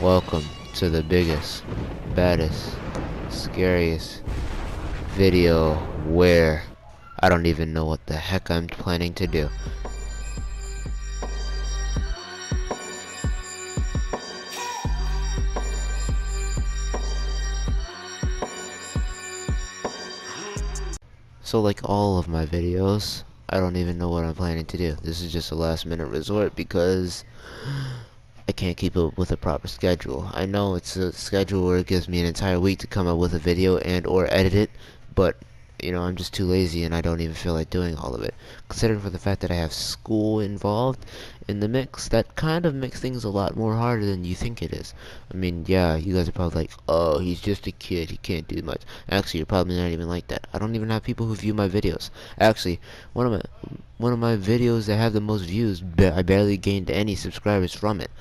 Welcome to the biggest, baddest, scariest video where I don't even know what the heck I'm planning to do. So like all of my videos, I don't even know what I'm planning to do. This is just a last minute resort because I can't keep up with a proper schedule. I know it's a schedule where it gives me an entire week to come up with a video and or edit it, but you know, I'm just too lazy and I don't even feel like doing all of it. Considering for the fact that I have school involved in the mix, that kind of makes things a lot more harder than you think it is. I mean, yeah, you guys are probably like, oh, he's just a kid, he can't do much. Actually, you're probably not even like that. I don't even have people who view my videos. Actually, one of my videos that have the most views, I barely gained any subscribers from it.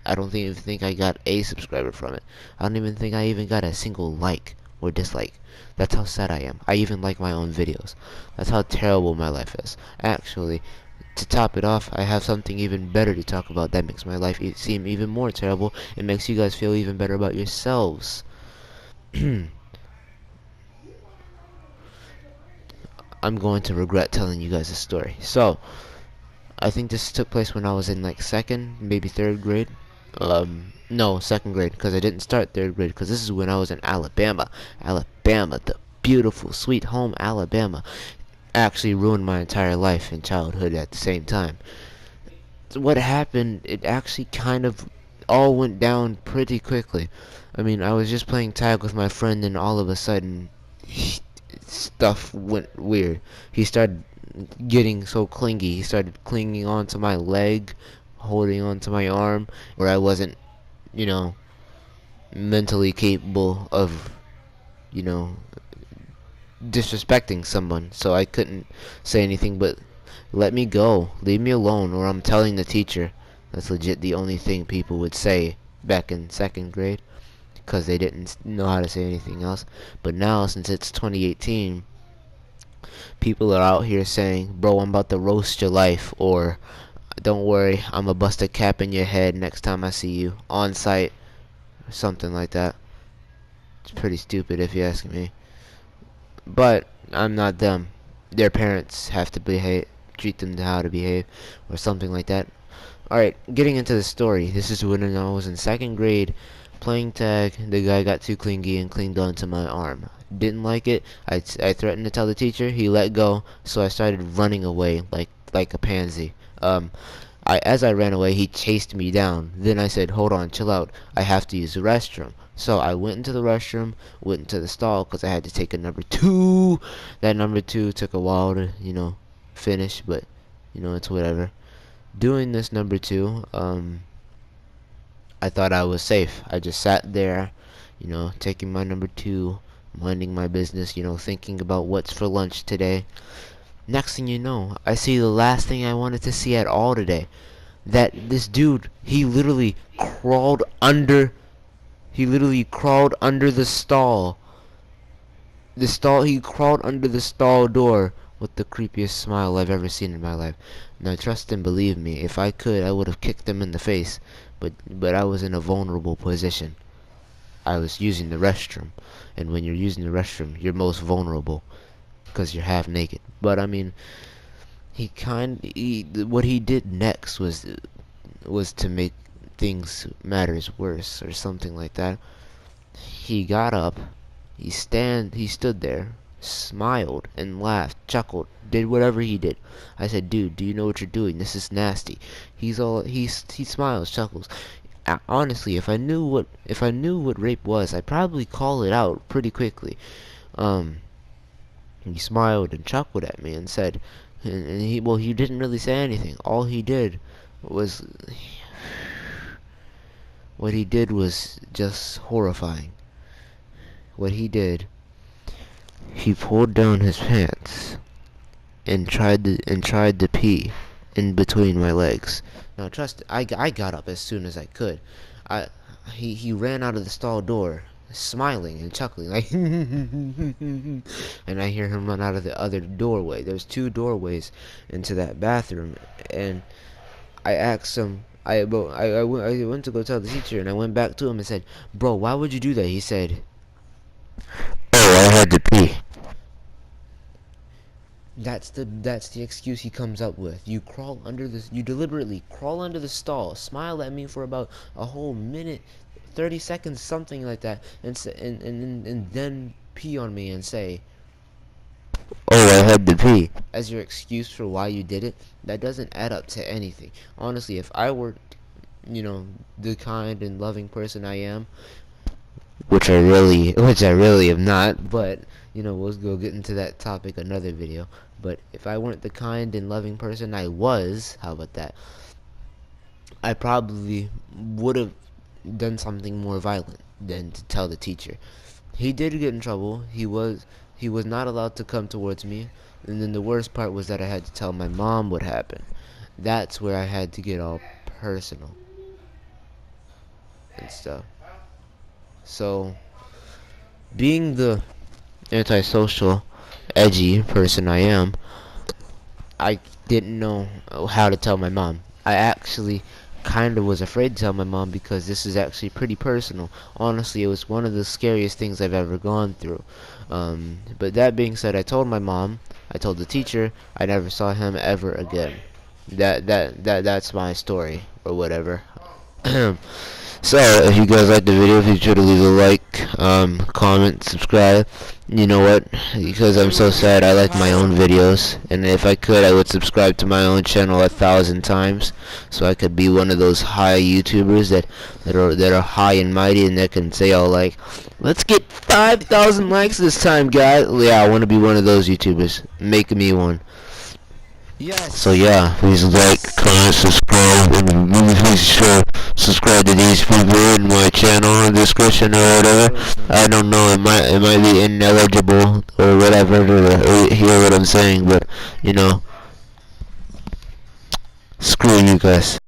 I don't even think I got a subscriber from it. I don't even think I even got a single like or dislike. That's how sad I am. I even like my own videos. That's how terrible my life is. Actually, to top it off, I have something even better to talk about that makes my life seem even more terrible. It makes you guys feel even better about yourselves. I'm going to regret telling you guys a story. So, I think this took place when I was in like second, maybe third grade. No, second grade, because I didn't start third grade, because this is when I was in Alabama. Alabama, the beautiful, sweet home Alabama, actually ruined my entire life and childhood at the same time. So what happened, it actually kind of all went down pretty quickly. I mean, I was just playing tag with my friend, and all of a sudden, stuff went weird. He started getting so clingy. He started clinging onto my leg, holding onto my arm, where I wasn't, you know, mentally capable of, you know, disrespecting someone. So I couldn't say anything but, let me go, leave me alone, or I'm telling the teacher. That's legit the only thing people would say back in second grade, because they didn't know how to say anything else. But now, since it's 2018, people are out here saying, bro, I'm about to roast your life, or don't worry, I'm gonna bust a cap in your head next time I see you on site, or something like that. It's pretty stupid if you ask me. But I'm not them. Their parents have to behave, treat them to how to behave, or something like that. Alright, getting into the story. This is when I was in second grade, playing tag. The guy got too clingy and clinged onto my arm. Didn't like it. I threatened to tell the teacher. He let go, so I started running away like a pansy. As I ran away, he chased me down. Then I said, hold on, chill out. I have to use the restroom. So I went into the restroom, went into the stall, because I had to take a number 2. That number 2 took a while to, you know, finish, but, you know, it's whatever. Doing this number 2, I thought I was safe. I just sat there, you know, taking my number 2, minding my business, you know, thinking about what's for lunch today. Next thing you know, I see the last thing I wanted to see at all today. That this dude, he literally crawled under the stall. He crawled under the stall door with the creepiest smile I've ever seen in my life. Now trust and believe me, if I could, I would have kicked him in the face. But I was in a vulnerable position. I was using the restroom. And when you're using the restroom, you're most vulnerable, because you're half naked. But I mean, what he did next was to make things matters worse, or something like that. He got up, he stood there, smiled and laughed, chuckled, did whatever he did. I said, dude, do you know what you're doing? This is nasty. He smiles, chuckles. Honestly, if I knew what rape was, I'd probably call it out pretty quickly. He smiled and chuckled at me and said, and he didn't really say anything. All he did was, what he did was just horrifying. What he did, he pulled down his pants and tried to pee in between my legs. Now trust, I got up as soon as I could. He ran out of the stall door, smiling and chuckling like and I hear him run out of the other doorway. There's 2 doorways into that bathroom, and I asked him, I went to go tell the teacher, and I went back to him and said, "Bro, why would you do that?" He said, "Oh, I had to pee." That's the excuse he comes up with. You deliberately crawl under the stall, smile at me for about a whole minute, 30 seconds, something like that, and then pee on me and say, "Oh, I had to pee," as your excuse for why you did it. That doesn't add up to anything. Honestly, if I were, the kind and loving person I am, which I really am not, but we'll go get into that topic another video. But if I weren't the kind and loving person I was, how about that? I probably would have done something more violent than to tell the teacher. He did get in trouble. He was not allowed to come towards me, and then the worst part was that I had to tell my mom what happened. That's where I had to get all personal and stuff. So, being the antisocial, edgy person I am, I didn't know how to tell my mom. I actually kind of was afraid to tell my mom because this is actually pretty personal. Honestly, it was one of the scariest things I've ever gone through. But that being said, I told my mom, I told the teacher, I never saw him ever again. That's my story or whatever. So, if you guys liked the video, be sure to leave a like, comment, subscribe. You know what? Because I'm so sad, I like my own videos, and if I could, I would subscribe to my own channel 1,000 times, so I could be one of those high YouTubers that are high and mighty, and that can say all like, "Let's get 5,000 likes this time, guys." Yeah, I want to be one of those YouTubers. Make me one. Yes. So yeah, please like, comment, subscribe, and please sure subscribe to these people in my channel in the description or whatever. I don't know, it might be ineligible or whatever to hear what I'm saying, but screw you guys.